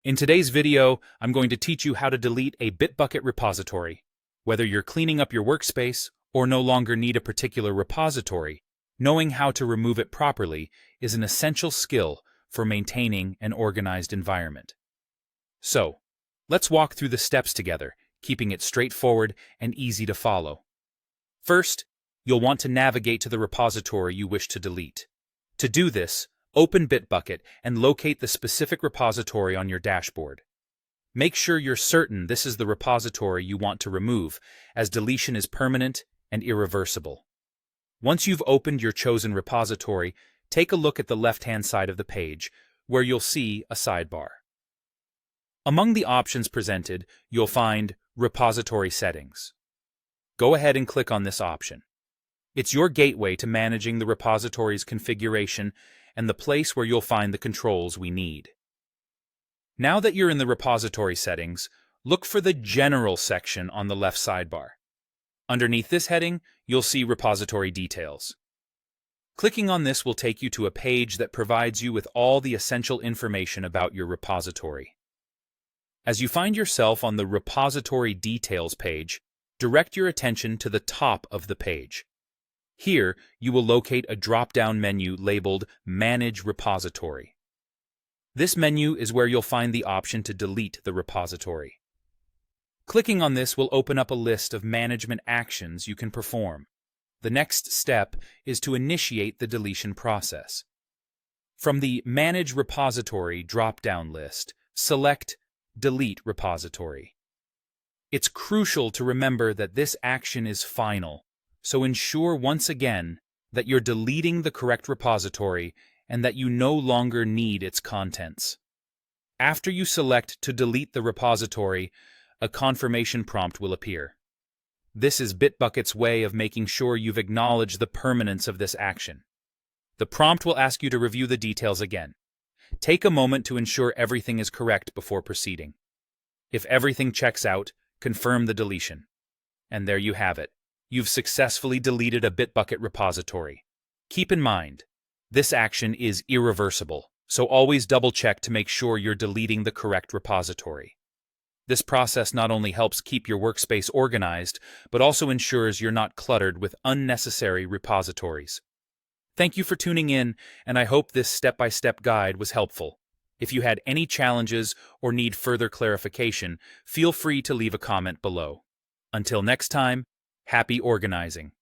In today's video, I'm going to teach you how to delete a Bitbucket repository. Whether you're cleaning up your workspace or no longer need a particular repository, knowing how to remove it properly is an essential skill for maintaining an organized environment. So, let's walk through the steps together, keeping it straightforward and easy to follow. First, you'll want to navigate to the repository you wish to delete. To do this, open Bitbucket and locate the specific repository on your dashboard. Make sure you're certain this is the repository you want to remove, as deletion is permanent and irreversible. Once you've opened your chosen repository, take a look at the left-hand side of the page, where you'll see a sidebar. Among the options presented, you'll find Repository Settings. Go ahead and click on this option. It's your gateway to managing the repository's configuration and the place where you'll find the controls we need. Now that you're in the repository settings, look for the General section on the left sidebar. Underneath this heading, you'll see Repository Details. Clicking on this will take you to a page that provides you with all the essential information about your repository. As you find yourself on the Repository Details page, direct your attention to the top of the page. Here, you will locate a drop-down menu labeled Manage Repository. This menu is where you'll find the option to delete the repository. Clicking on this will open up a list of management actions you can perform. The next step is to initiate the deletion process. From the Manage Repository drop-down list, select Delete Repository. It's crucial to remember that this action is final, so ensure once again that you're deleting the correct repository and that you no longer need its contents. After you select to delete the repository, a confirmation prompt will appear. This is Bitbucket's way of making sure you've acknowledged the permanence of this action. The prompt will ask you to review the details again. Take a moment to ensure everything is correct before proceeding. If everything checks out, confirm the deletion. And there you have it. You've successfully deleted a Bitbucket repository. Keep in mind, this action is irreversible, so always double-check to make sure you're deleting the correct repository. This process not only helps keep your workspace organized, but also ensures you're not cluttered with unnecessary repositories. Thank you for tuning in, and I hope this step-by-step guide was helpful. If you had any challenges or need further clarification, feel free to leave a comment below. Until next time, happy organizing.